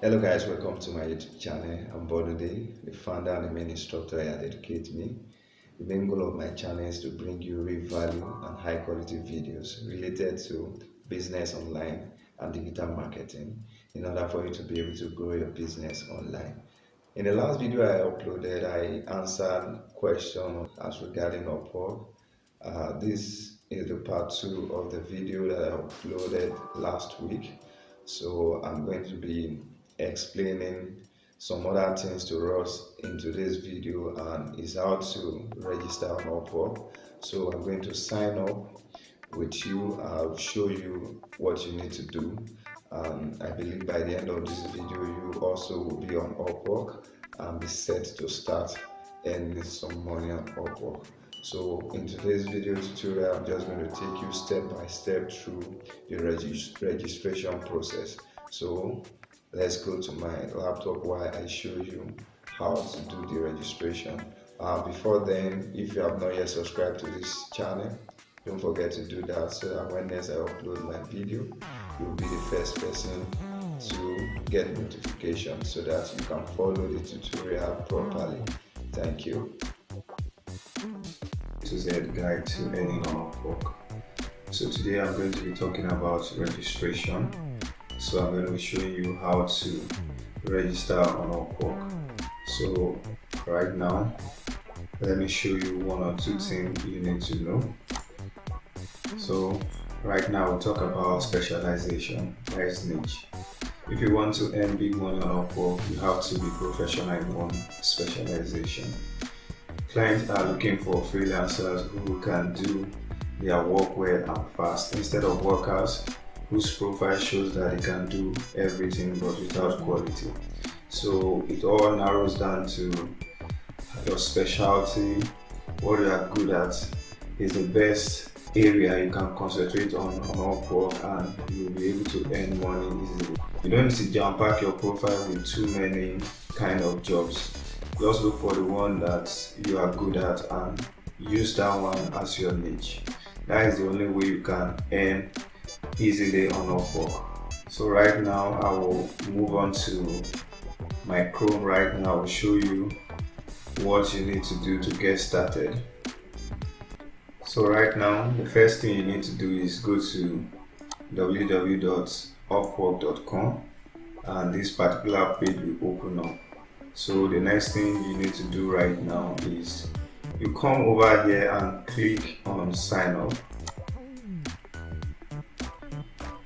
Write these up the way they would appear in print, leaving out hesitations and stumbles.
Hello guys, welcome to my YouTube channel. I'm Bodude, the founder and the main instructor at Educate Me. The main goal of my channel is to bring you real value and high quality videos related to business online and digital marketing in order for you to be able to grow your business online. In the last video I uploaded, I answered questions as regarding Upwork. This is the part 2 of the video that I uploaded last week. So I'm going to be explaining some other things to us in today's video, and is how to register on Upwork. So I'm going to sign up with you. I'll show you what you need to do, and I believe by the end of this video you also will be on Upwork and be set to start earning some money on Upwork. So in today's video tutorial, I'm just going to take you step by step through the registration process. So let's go to my laptop while I show you how to do the registration. Before then, if you have not yet subscribed to this channel, don't forget to do that so that when next I upload my video, you'll be the first person to get notification so that you can follow the tutorial properly. Thank you. This is the guide to earning on Upwork. So today I'm going to be talking about registration. So I'm going to be showing you how to register on Upwork. So right now, let me show you one or two things you need to know. So right now we'll talk about specialization, that is niche. If you want to earn big money on Upwork, you have to be professional in one specialization. Clients are looking for freelancers who can do their work well and fast, instead of workers whose profile shows that they can do everything but without quality. So it all narrows down to your specialty, what you are good at is the best area you can concentrate on Upwork, and you'll be able to earn money easily. You don't need to jam pack your profile with too many kind of jobs. Just look for the one that you are good at and use that one as your niche. That is the only way you can earn easily on Upwork. So right now I will move on to my Chrome. Right now I will show you what you need to do to get started. So right now the first thing you need to do is go to www.upwork.com, and this particular page will open up. So the next thing you need to do right now is you come over here and click on sign up.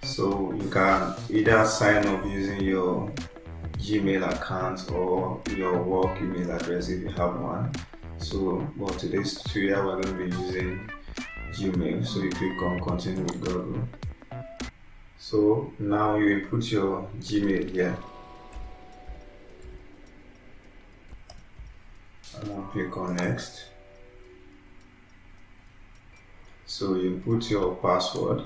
So you can either sign up using your Gmail account or your work email address if you have one. So for today's tutorial we're going to be using Gmail. So you click on continue with Google. So now you input your Gmail here. And now click on next. So you input your password.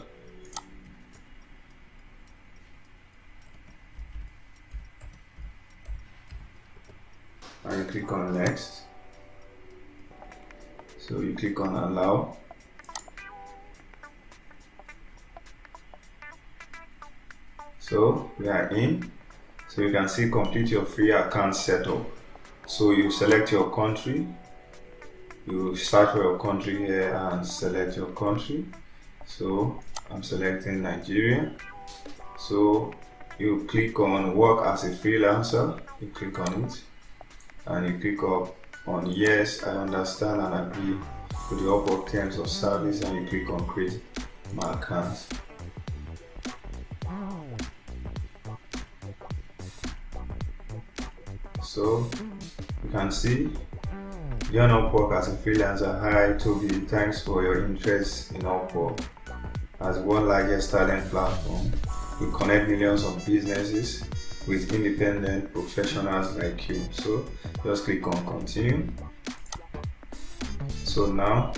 And you click on next. So you click on allow. So we are in. So you can see complete your free account setup. So you select your country. You search for your country here and select your country. So I'm selecting Nigeria. So you click on work as a freelancer. You click on it and you click up on yes, I understand and agree to the Upwork terms of service, and you click on create my account. So you can see you're on Upwork as a freelancer. Hi Toby, thanks for your interest in Upwork. As one largest talent platform, we connect millions of businesses with independent professionals like you. So just click on continue. So now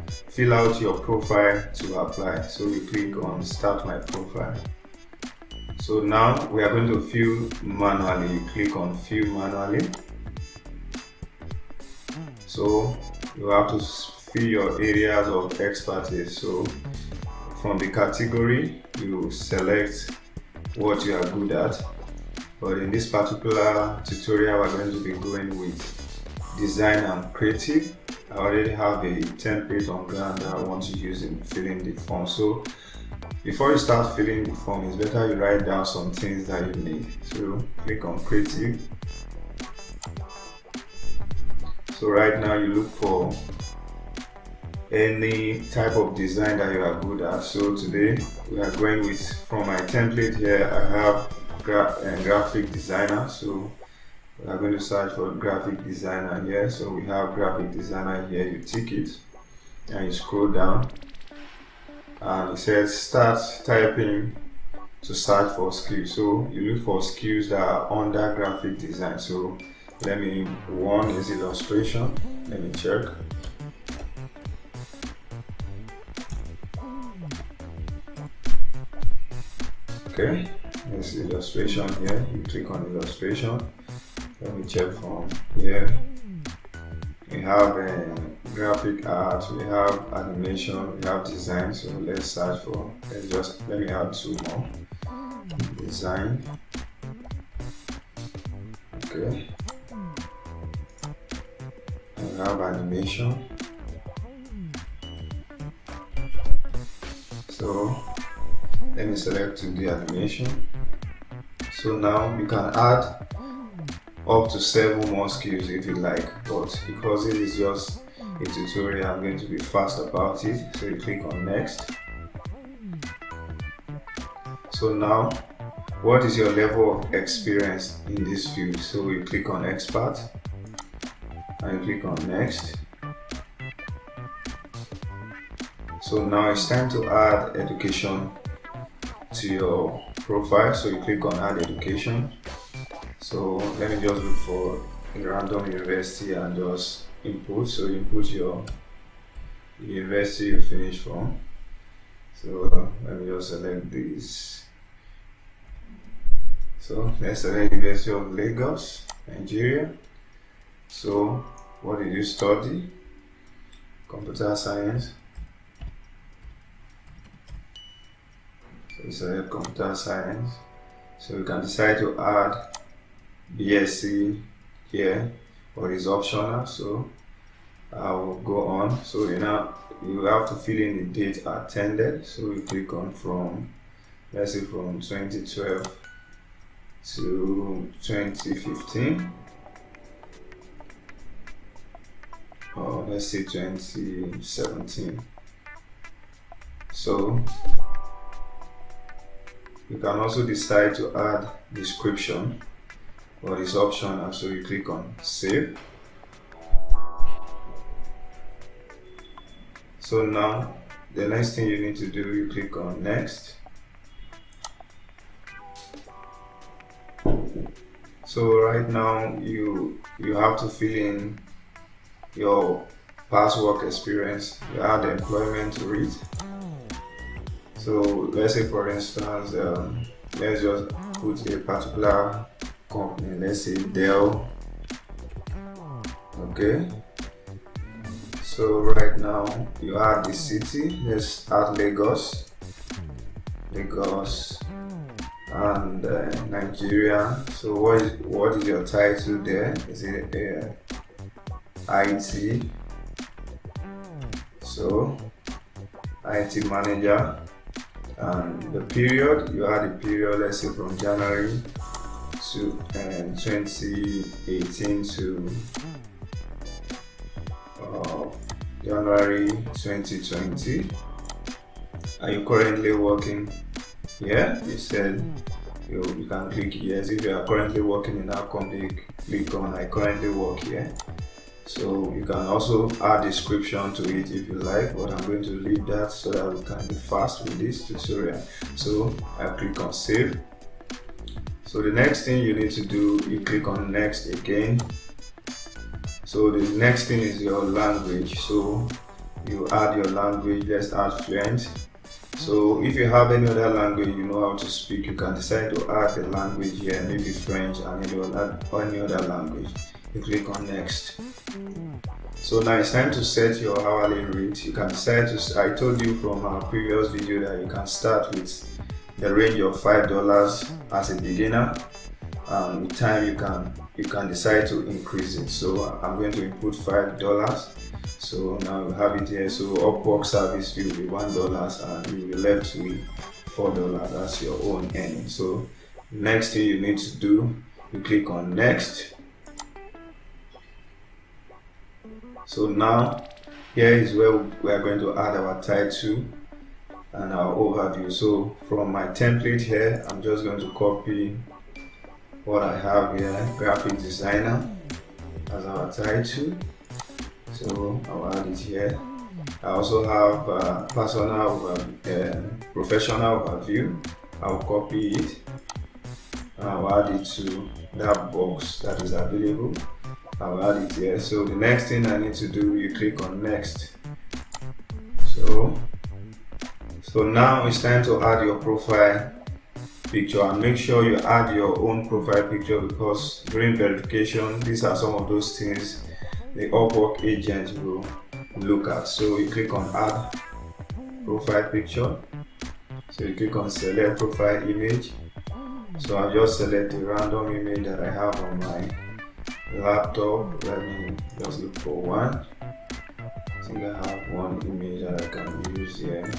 fill out your profile to apply. So you click on start my profile. So now we are going to fill manually. You click on fill manually. So you have to fill your areas of expertise. So from the category, you select what you are good at. but in this particular tutorial we're going to be going with design and creative. I already have a template on ground that I want to use in filling the form. So before you start filling the form, it's better you write down some things that you need. So click on creative. So right now you look for any type of design that you are good at. So today we are going with, from my template here, I have graphic designer. So we are going to search for graphic designer here. So we have graphic designer here. You tick it and you scroll down and it says start typing to search for skills. So you look for skills that are under graphic design. So one is illustration. Let me check. Okay, there's illustration here. You click on illustration. Let me check from here. We have graphic art, we have animation, we have design. So let's search for, let me add two more. Design. Okay. And we have animation. So let me select to the animation. So now you can add up to 7 more skills if you like, but because it is just a tutorial, I'm going to be fast about it. So you click on next. So now, what is your level of experience in this field? So you click on expert and you click on next. So now it's time to add education to your profile. So you click on add education. So let me just look for a random university and just input. So you input your university you finished from. So let me just select this. So let's select University of Lagos, Nigeria. So what did you study? Computer science. So you select computer science. So you can decide to add BSc here, or is optional. So I will go on. So you have to fill in the date attended. So you click on from, let's say from 2012 to 2015, or let's say 2017. So you can also decide to add description, or is optional. So you click on save. So now the next thing you need to do, you click on next. So right now you have to fill in your past work experience. You add employment to it. So let's say for instance, let's just put a particular company, let's say Dell. Okay, so right now you add the city. Let's add Lagos and Nigeria. So what is your title there? Is it IT? So IT manager. And the period, you add the period, let's say from January to 2018 to January 2020. Are you currently working here? You said you can click yes. If you are currently working in that company, click on I currently work here. So you can also add description to it if you like, but I'm going to leave that so that we can be fast with this tutorial. So I click on save. So the next thing you need to do, you click on next again. So the next thing is your language. So you add your language. Let's add fluent. So if you have any other language you know how to speak, you can decide to add the language here, maybe French and any other language. You click on next. So now it's time to set your hourly rate. You can decide to, I told you from our previous video that you can start with the range of $5 as a beginner, and with time you can decide to increase it. So I'm going to input $5. So now you have it here. So Upwork service fee will be $1 and you will be left with $4. That's your own earning. So next thing you need to do, you click on next. So now here is where we are going to add our title and our overview. So from my template here, I'm just going to copy what I have here, graphic designer as our title. So I'll add it here. I also have professional overview. I'll copy it and I'll add it to that box that is available. I'll add it here. So the next thing I need to do, you click on next. So now it's time to add your profile picture, and make sure you add your own profile picture, because during verification these are some of those things the Upwork agent will look at. So you click on add profile picture. So you click on select profile image. So I'll just select a random image that I have on my laptop. Let me just look for one. I think I have one image that I can use here.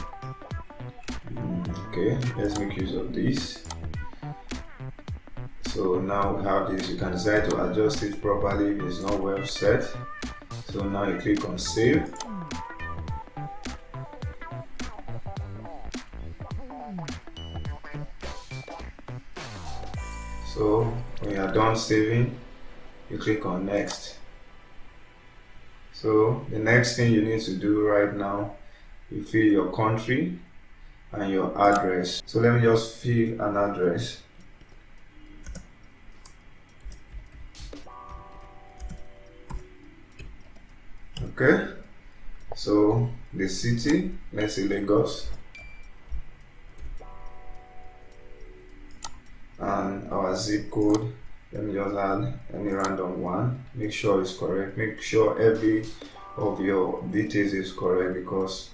Okay, let's make use of this. So now we have this. You can decide to adjust it properly if it's not well set. So now you click on save. So when you are done saving, you click on next. So the next thing you need to do right now, you fill your country and your address. So let me just fill an address. Okay, so the city, let's say Lagos, and our zip code, let me just add any random one. Make sure it's correct. Make sure every of your details is correct, because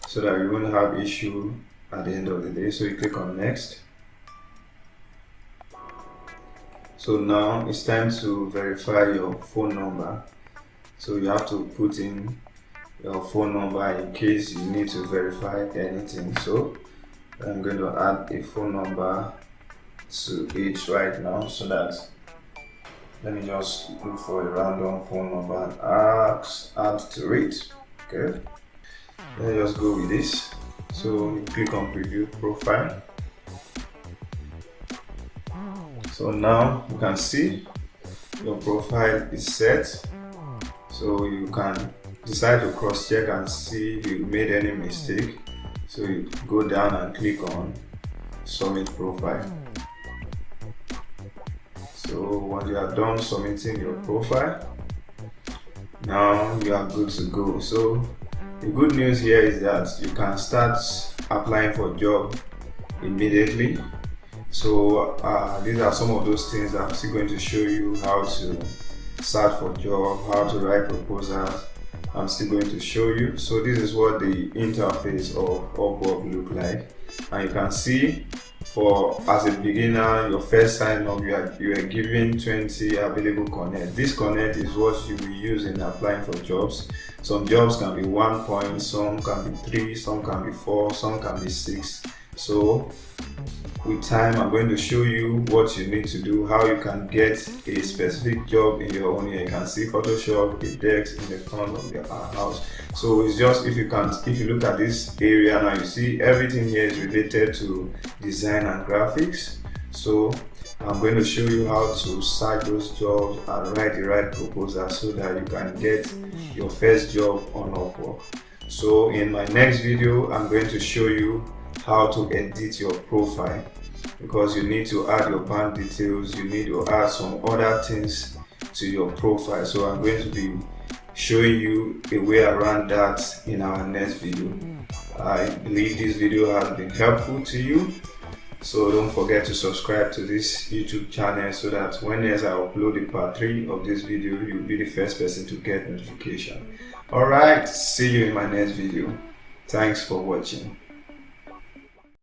so that you won't have issue at the end of the day. So you click on next. So now it's time to verify your phone number. So you have to put in your phone number in case you need to verify anything. So I'm going to add a phone number to it right now, so that let me just look for a random phone number and add to it. Okay, let's just go with this. So you click on preview profile. So now you can see your profile is set. So you can decide to cross check and see if you made any mistake. So you go down and click on submit profile. So once you are done submitting your profile, now you are good to go. So the good news here is that you can start applying for a job immediately. So these are some of those things that I'm still going to show you: how to search for job, how to write proposals. I'm still going to show you. So this is what the interface of Upwork look like, and you can see, for as a beginner, your first sign up, you are given 20 available connect. This connect is what you will use in applying for jobs. Some jobs can be 1 point, some can be 3, some can be 4, some can be 6. So with time, I'm going to show you what you need to do, how you can get a specific job in your own. Here you can see Photoshop, a desk in the front of your house. So it's just, if you look at this area now, you see everything here is related to design and graphics. So I'm going to show you how to search those jobs and write the right proposal so that you can get your first job on Upwork. So in my next video, I'm going to show you how to edit your profile, because you need to add your bank details, you need to add some other things to your profile. So I'm going to be showing you a way around that in our next video. I believe this video has been helpful to you, so don't forget to subscribe to this YouTube channel so that when I upload the part 3 of this video, you'll be the first person to get notification. Alright, see you in my next video. Thanks for watching.